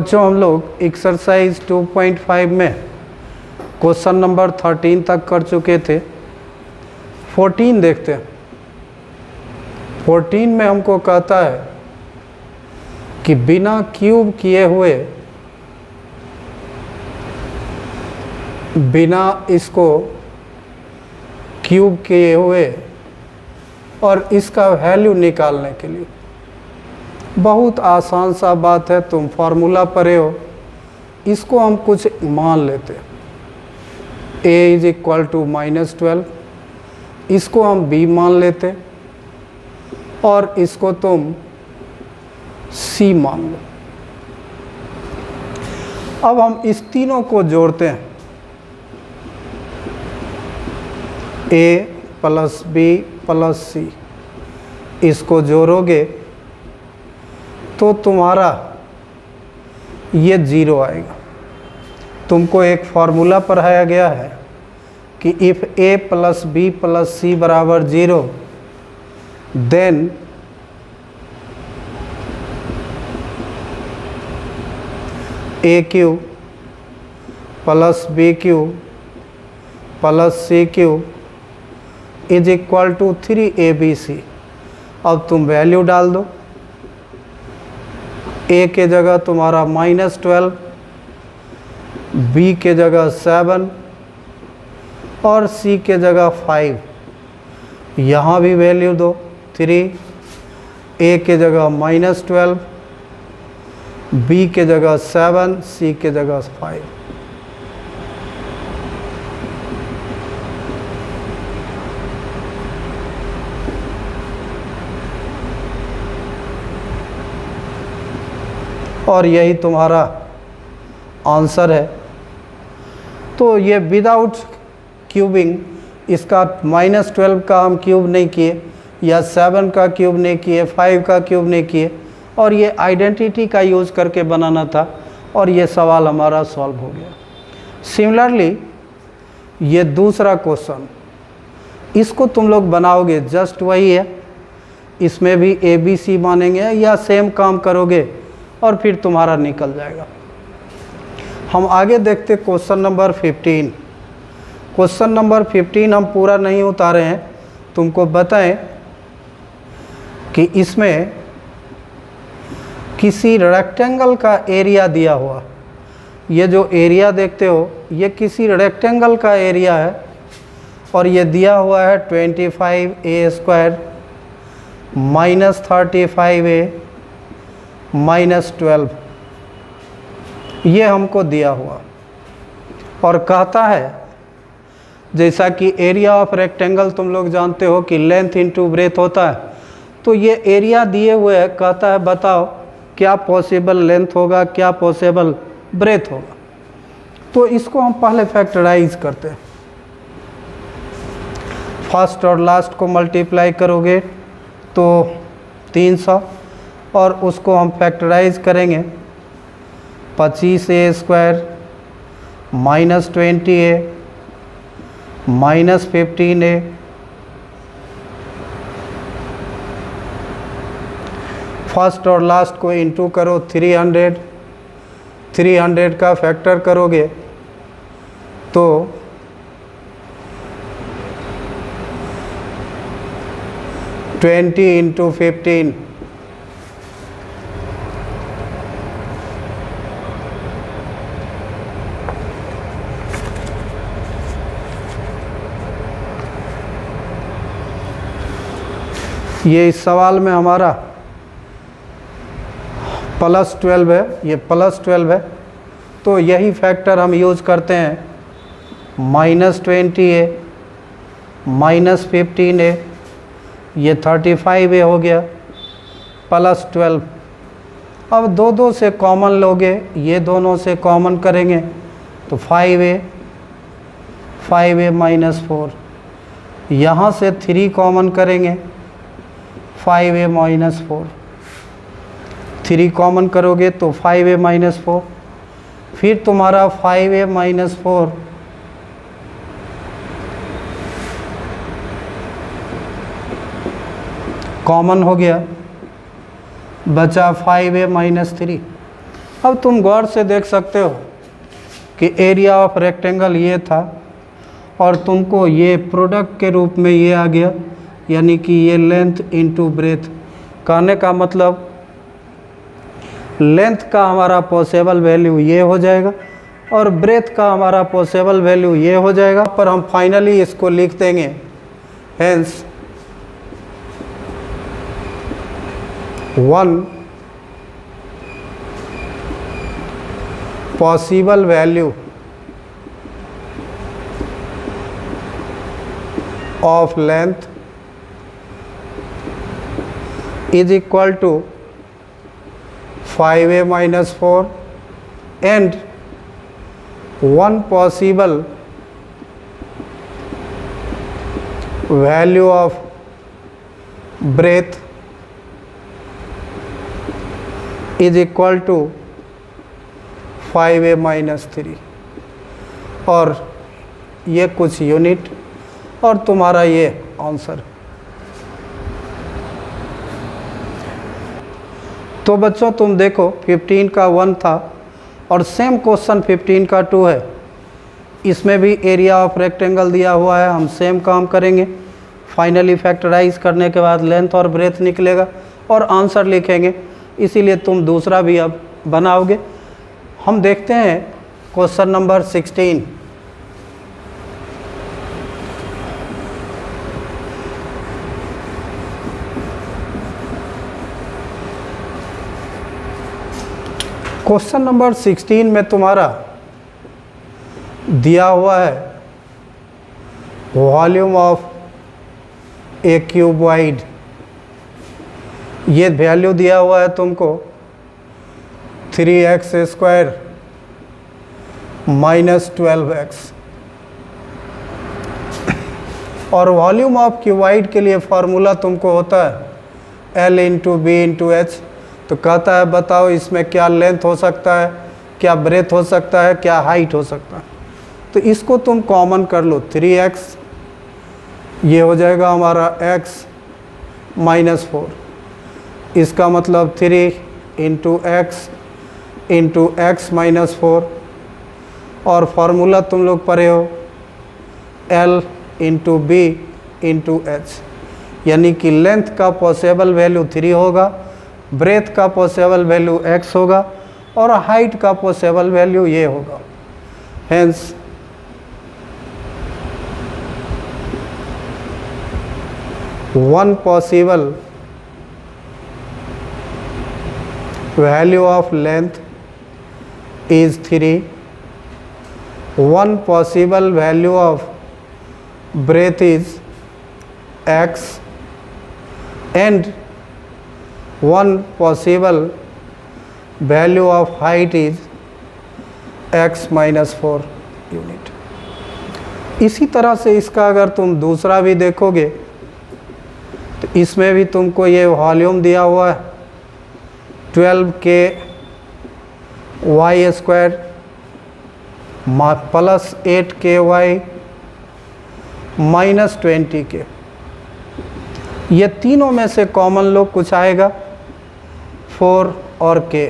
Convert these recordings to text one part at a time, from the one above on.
बच्चों हम लोग एक्सरसाइज 2.5 में क्वेश्चन नंबर 13 तक कर चुके थे। 14 देखते हैं। 14 में हमको कहता है कि बिना क्यूब किए हुए, बिना इसको क्यूब किए हुए और इसका वैल्यू निकालने के लिए, बहुत आसान सा बात है, तुम फार्मूला पढ़े हो। इसको हम कुछ मान लेते, a इज इक्वल टू -12, इसको हम b मान लेते और इसको तुम c मान लो। अब हम इस तीनों को जोड़ते हैं, a plus b plus c, इसको जोड़ोगे तो तुम्हारा ये 0 आएगा। तुमको एक फार्मूला पढ़ाया गया है कि if a plus b plus c बराबर 0 then a cube plus b cube plus c cube is equal to 3abc। अब तुम वैल्यू डाल दो। a के जगह तुम्हारा -12, b के जगह 7 और c के जगह 5। यहाँ भी वैल्यू दो 3, a के जगह -12, b के जगह 7, c के जगह 5। और यही तुम्हारा आंसर है। तो ये विदाउट क्यूबिंग, इसका -12 का हम क्यूब नहीं किए, या 7 का क्यूब नहीं किए, 5 का क्यूब नहीं किए, और ये आइडेंटिटी का यूज़ करके बनाना था और ये सवाल हमारा सॉल्व हो गया। सिमिलरली ये दूसरा क्वेश्चन, इसको तुम लोग बनाओगे, जस्ट वही है, इसमें भी ABC मानेंगे या सेम काम करोगे और फिर तुम्हारा निकल जाएगा। हम आगे देखते क्वेश्चन नंबर 15। क्वेश्चन नंबर 15 हम पूरा नहीं उतारे हैं, तुमको बताएं कि इसमें किसी रेक्टेंगल का एरिया दिया हुआ, ये जो एरिया देखते हो ये किसी रेक्टेंगल का एरिया है और ये दिया हुआ है 25a² -35a -12, ये हमको दिया हुआ। और कहता है, जैसा कि एरिया ऑफ रेक्टेंगल तुम लोग जानते हो कि लेंथ इनटू ब्रेथ होता है, तो ये एरिया दिए हुए है, कहता है बताओ क्या पॉसिबल लेंथ होगा, क्या पॉसिबल ब्रेथ होगा। तो इसको हम पहले फैक्टराइज करते हैं। फर्स्ट और लास्ट को मल्टीप्लाई करोगे तो 300 और उसको हम फैक्टराइज करेंगे, 25a² -20a -15a फर्स्ट और लास्ट को इंटू करो 300, 300 का फैक्टर करोगे तो 20 × 15, ये इस सवाल में हमारा +12 है, ये +12 है, तो यही फैक्टर हम यूज़ करते हैं। -20a -15a, ये 35a हो गया, +12। अब दो से कॉमन लोगे, ये दोनों से कॉमन करेंगे तो 5a -4, यहाँ से 3 कॉमन करेंगे 5a -4, 3 कॉमन करोगे तो 5a -4, फिर तुम्हारा 5a -4 कॉमन हो गया, बचा 5a -3। अब तुम गौर से देख सकते हो कि एरिया ऑफ रेक्टेंगल ये था और तुमको ये प्रोडक्ट के रूप में ये आ गया, यानी कि ये लेंथ इनटू ब्रेथ। कहने का मतलब लेंथ का हमारा पॉसिबल वैल्यू ये हो जाएगा और ब्रेथ का हमारा पॉसिबल वैल्यू ये हो जाएगा। पर हम फाइनली इसको लिख देंगे, hence 1 possible value of length is equal to 5a minus 4 and 1 possible value of breadth is equal to 5a minus 3 और ये कुछ यूनिट और तुम्हारा ये आंसर। तो बच्चों तुम देखो 15 का 1 था और सेम क्वेश्चन 15 का 2 है। इसमें भी एरिया ऑफ रेक्टेंगल दिया हुआ है, हम सेम काम करेंगे। फाइनली फैक्टराइज करने के बाद लेंथ और ब्रेथ निकलेगा और आंसर लिखेंगे, इसीलिए तुम दूसरा भी अब बनाओगे। हम देखते हैं क्वेश्चन नंबर 16। क्वेश्चन नंबर 16 में तुम्हारा दिया हुआ है वॉल्यूम ऑफ ए क्यूबॉइड। ये वैल्यू दिया हुआ है तुमको 3x स्क्वायर माइनस 12x और वॉल्यूम ऑफ क्यूबॉइड के लिए फार्मूला तुमको होता है L into B into H. तो कहता है बताओ इसमें क्या लेंथ हो सकता है, क्या ब्रेथ हो सकता है, क्या हाइट हो सकता है। तो इसको तुम कॉमन कर लो, 3x ये हो जाएगा हमारा x माइनस 4। इसका मतलब 3 इंटू एक्स माइनस 4 और फार्मूला तुम लोग पढ़े हो L into B into H, यानी कि लेंथ का पॉसिबल वैल्यू 3 होगा, ब्रेथ का पॉसिबल वैल्यू x होगा और हाइट का पॉसिबल वैल्यू ये होगा। Hence one possible value of length is 3, 1 possible value of breadth is x and 1 possible value of height is x minus 4 unit. इसी तरह से इसका अगर तुम दूसरा भी देखोगे तो इसमें भी तुमको ये वॉल्यूम दिया हुआ है 12k Y square plus 8k Y minus 20k। ये तीनों में से कॉमन लो कुछ आएगा 4 और k,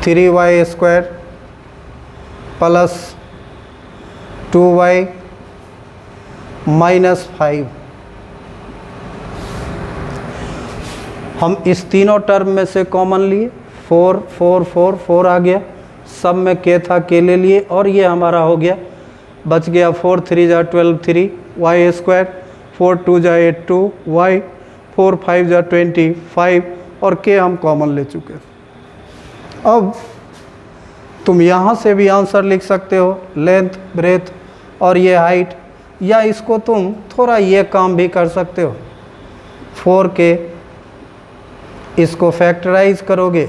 3y square plus 2y minus 5। हम इस तीनों टर्म में से कॉमन लिए 4 4 4 4 आ गया, सब में k था k ले लिए और ये हमारा हो गया, बच गया 4 3 जा 12 3 y स्क्वायर, 4 2 जा 8 2 y, 4 5 जा 25 और k हम कॉमन ले चुके। अब तुम यहाँ से भी आंसर लिख सकते हो लेंथ ब्रेथ और ये हाइट, या इसको तुम थोड़ा ये काम भी कर सकते हो 4k, इसको फैक्टराइज करोगे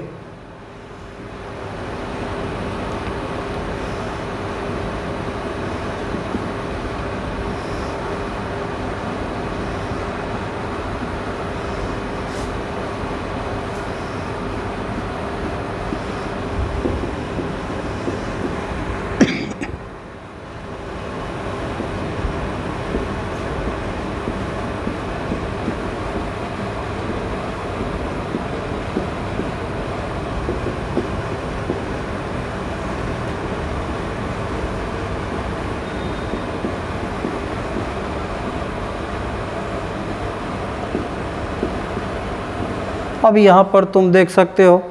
अब यहाँ पर तुम देख सकते हो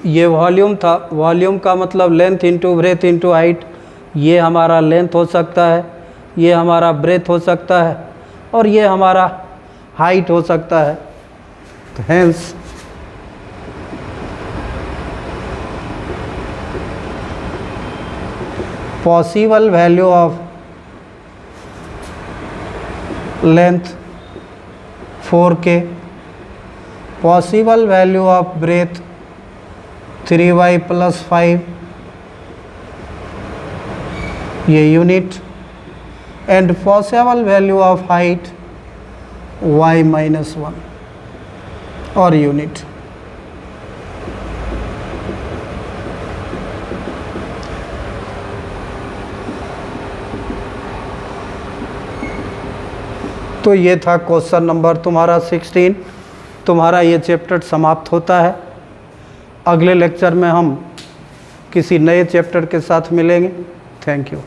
ये वॉल्यूम था, वॉल्यूम का मतलब length into breadth into height. ये हमारा लेंथ हो सकता है, ये हमारा ब्रेथ हो सकता है, और ये हमारा हाइट हो सकता है। तो hence possible value of length 4k, possible value of breadth 3y + 5, ये unit, and possible value of height y - 1 और यूनिट। तो ये था क्वेश्चन नंबर तुम्हारा 16। तुम्हारा ये चैप्टर समाप्त होता है। अगले लेक्चर में हम किसी नए चैप्टर के साथ मिलेंगे। Thank you.